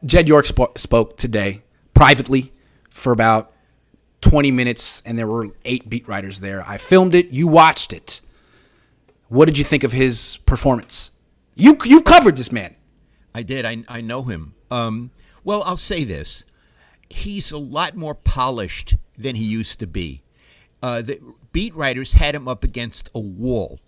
Jed York spoke today privately for about 20 minutes, and there were 8 beat writers there. I filmed it. You watched it. What did you think of his performance? You covered this man. I did. I know him. Well, I'll say this. He's a lot more polished than he used to be. The beat writers had him up against a wall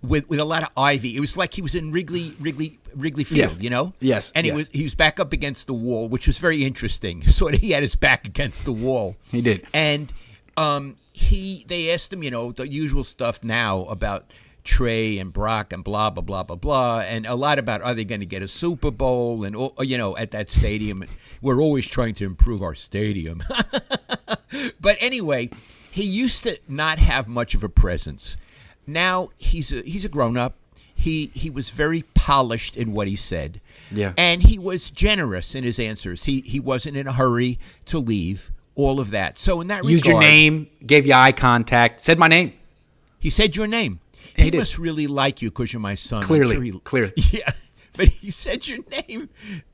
with a lot of ivy. It was like he was in Wrigley Field, Yes. you know? Yes, And yes. he was back up against the wall, which was very interesting. Sort of he had his back against the wall. He did. And they asked him, the usual stuff now about Trey and Brock and blah, blah, blah, blah, blah, and a lot about are they going to get a Super Bowl and, at that stadium. We're always trying to improve our stadium. But anyway, he used to not have much of a presence. Now he's a grown-up. He was very polished in what he said. Yeah. And he was generous in his answers. He wasn't in a hurry to leave, all of that. So in that regard, Used your name, gave you eye contact, said my name. he said your name. He He did. must really like you because you're my son. I'm Clearly. sure Clearly. Yeah, but he said your name.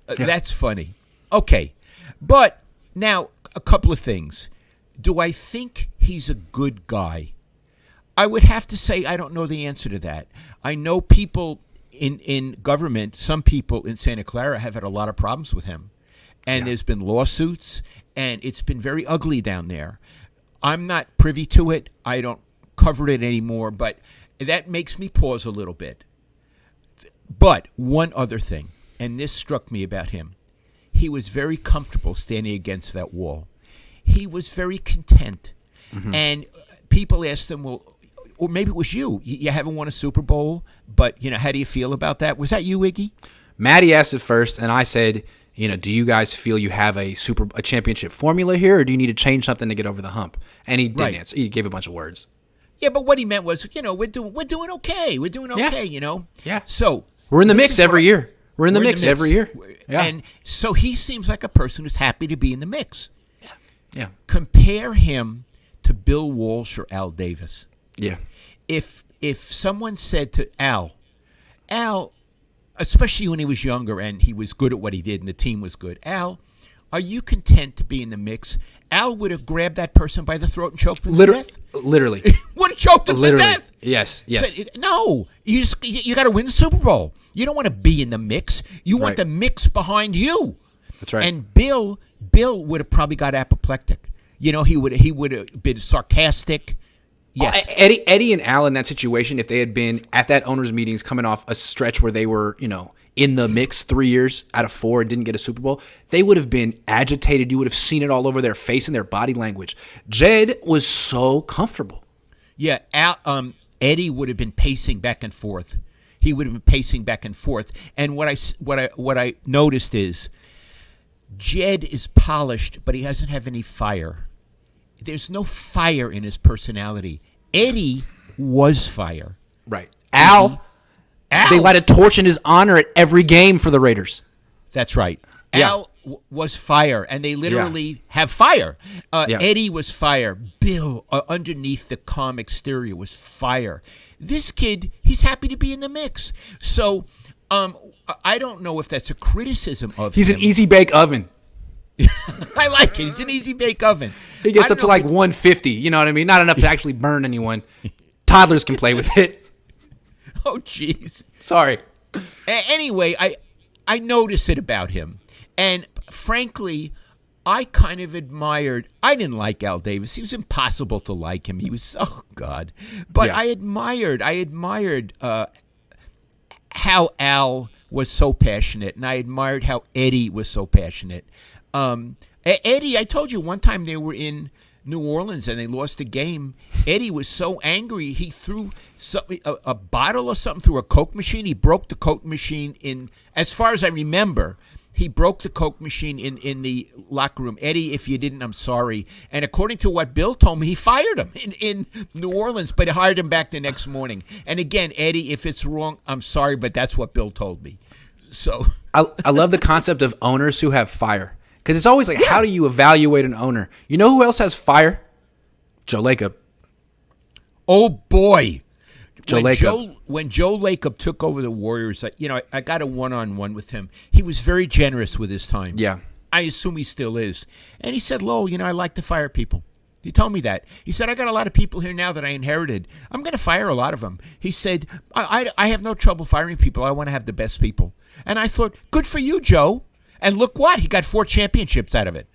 That's funny. Okay. But now, a couple of things. Do I think he's a good guy? I would have to say I don't know the answer to that. I know people in government, some people in Santa Clara have had a lot of problems with him. And there's been lawsuits, and it's been very ugly down there. I'm not privy to it. I don't cover it anymore, but that makes me pause a little bit. But one other thing, and this struck me about him. He was very comfortable standing against that wall. He was very content. Mm-hmm. And people asked him, well, or maybe it was you. You haven't won a Super Bowl, but, how do you feel about that? Was that you, Iggy? Maddie asked it first, and I said, do you guys feel you have a championship formula here, or do you need to change something to get over the hump? And he didn't answer. He gave a bunch of words. Yeah, but what he meant was, we're doing okay. We're doing okay, Yeah. So We're in the mix every year. We're in the mix every year. Yeah. And so he seems like a person who's happy to be in the mix. Yeah. Compare him to Bill Walsh or Al Davis. Yeah. If someone said to Al, especially when he was younger and he was good at what he did and the team was good, Al, are you content to be in the mix? Al would have grabbed that person by the throat and choked him to death. Literally. Would have choked him to death. Yes. So, no, you got to win the Super Bowl. You don't want to be in the mix. You want the mix behind you. That's right. And Bill would have probably got apoplectic. He would have been sarcastic. Yes. Eddie and Al in that situation, if they had been at that owners' meetings coming off a stretch where they were, in the mix 3 years out of 4 and didn't get a Super Bowl, they would have been agitated. You would have seen it all over their face and their body language. Jed was so comfortable. Yeah, Eddie would have been pacing back and forth. He would have been pacing back and forth. And what I noticed is Jed is polished, but he doesn't have any fire. There's no fire in his personality. Eddie was fire. Right. Al, they light a torch in his honor at every game for the Raiders. That's right. Yeah. Al was fire, and they literally have fire. Eddie was fire. Bill, underneath the calm exterior, was fire. This kid, he's happy to be in the mix. So I don't know if that's a criticism of him. He's an easy bake oven. I like it. He's an easy bake oven. He gets up to like 150. You know what I mean? Not enough to actually burn anyone. Toddlers can play with it. Oh, jeez. Sorry. Anyway, I notice it about him. And frankly, I kind of admired. I didn't like Al Davis. He was impossible to like him. He was, oh, God. But I admired how Al was so passionate, and I admired how Eddie was so passionate. Eddie, I told you one time they were in New Orleans and they lost a game. Eddie was so angry, he threw a bottle or something through a Coke machine. He broke the Coke machine as far as I remember, he broke the Coke machine in the locker room. Eddie, if you didn't, I'm sorry. And according to what Bill told me, he fired him in New Orleans, but he hired him back the next morning. And again, Eddie, if it's wrong, I'm sorry, but that's what Bill told me. So I love the concept of owners who have fire. Because it's always like, how do you evaluate an owner? You know who else has fire? Joe Lacob. Oh, boy. when Joe Lacob took over the Warriors, I got a one-on-one with him. He was very generous with his time. Yeah. I assume he still is. And he said, Lowell, I like to fire people. He told me that. He said, I got a lot of people here now that I inherited. I'm going to fire a lot of them. He said, I have no trouble firing people. I want to have the best people. And I thought, good for you, Joe. And look what? He got 4 championships out of it.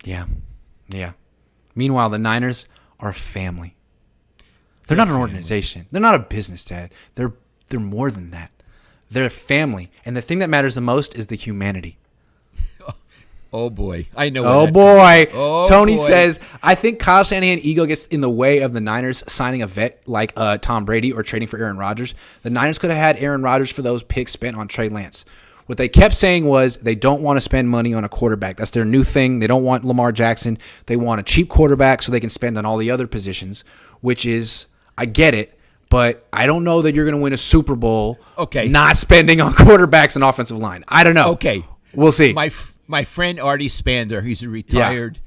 Yeah. Yeah. Meanwhile, the Niners are a family. They're not an organization. They're not a business, Dad. They're more than that. They're a family. And the thing that matters the most is the humanity. Oh, boy. I know. Oh, boy. Tony says, I think Kyle Shanahan ego gets in the way of the Niners signing a vet like Tom Brady or trading for Aaron Rodgers. The Niners could have had Aaron Rodgers for those picks spent on Trey Lance. What they kept saying was they don't want to spend money on a quarterback. That's their new thing. They don't want Lamar Jackson. They want a cheap quarterback so they can spend on all the other positions, which is, I get it, but I don't know that you're going to win a Super Bowl not spending on quarterbacks and offensive line. I don't know. Okay. We'll see. My friend Artie Spander, he's a retired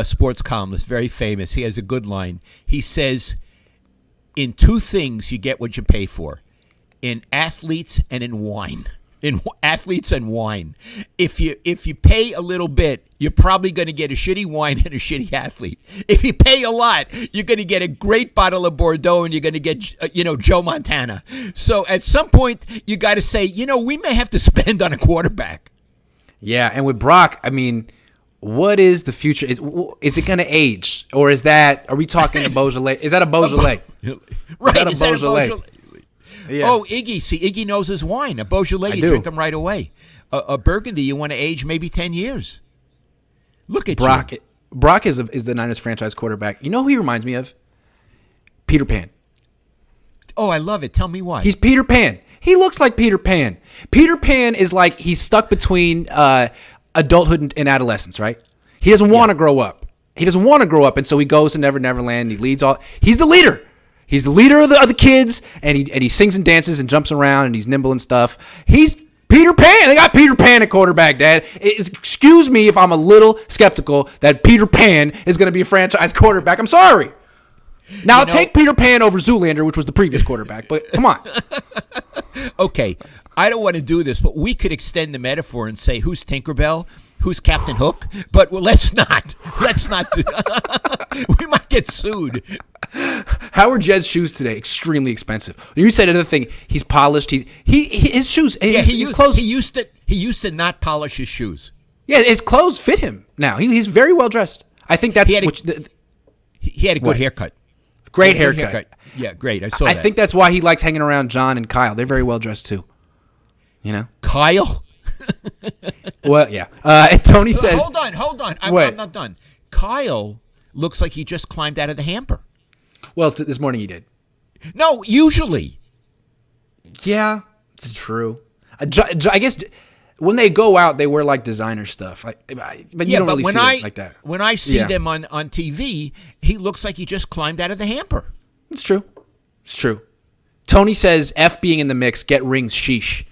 sports columnist, very famous. He has a good line. He says, in 2 things you get what you pay for, in athletes and in wine. In athletes and wine. If you pay a little bit, you're probably going to get a shitty wine and a shitty athlete. If you pay a lot, you're going to get a great bottle of Bordeaux and you're going to get Joe Montana. So at some point, you got to say, we may have to spend on a quarterback. Yeah, and with Brock, I mean, what is the future? Is it going to age? Or are we talking a Beaujolais? Is that a Beaujolais? Right, is that a Beaujolais? Yeah. Oh, Iggy. See, Iggy knows his wine. A Beaujolais, you drink them right away. A Burgundy, you want to age maybe 10 years. Look at Brock. you. Brock is the Niners franchise quarterback. You know who he reminds me of? Peter Pan. Oh, I love it. Tell me why. He's Peter Pan. He looks like Peter Pan. Peter Pan is like he's stuck between adulthood and adolescence, right? He doesn't want to grow up. And so he goes to Never Never Land. He leads all. He's the leader. He's the leader of the kids, and he sings and dances and jumps around, and he's nimble and stuff. He's Peter Pan. They got Peter Pan at quarterback, Dad. Excuse me if I'm a little skeptical that Peter Pan is going to be a franchise quarterback. I'm sorry. Now, I'll take Peter Pan over Zoolander, which was the previous quarterback, but come on. Okay, I don't want to do this, but we could extend the metaphor and say, who's Tinkerbell? Who's Captain Hook? But let's not. Let's not do we might get sued. How are Jed's shoes today? Extremely expensive. You said another thing. He's polished. His shoes. His clothes. He used to not polish his shoes. Yeah, his clothes fit him now. He's very well dressed. I think that's he had a good haircut. Great haircut. Yeah, great. I saw that. I think that's why he likes hanging around John and Kyle. They're very well dressed too. Kyle. Well, yeah. And Tony says, "Hold on. I'm not done." Kyle looks like he just climbed out of the hamper. Well, this morning he did. No, usually. Yeah, it's true. I guess when they go out, they wear like designer stuff. But you don't really see it like that. When I see them on TV, he looks like he just climbed out of the hamper. It's true. Tony says, F being in the mix, get rings, sheesh.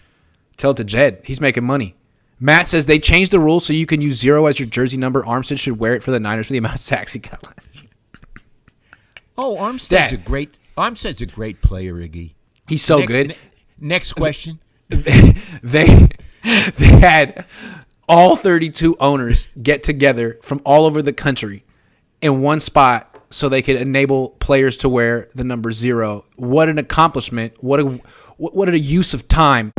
Tell it to Jed. He's making money. Matt says they changed the rules so you can use 0 as your jersey number. Armstead should wear it for the Niners for the amount of sacks he got last year. Oh, Armstead's a great player, Iggy. He's so good. Next question. They had all 32 owners get together from all over the country in one spot so they could enable players to wear the number 0. What an accomplishment. What a use of time.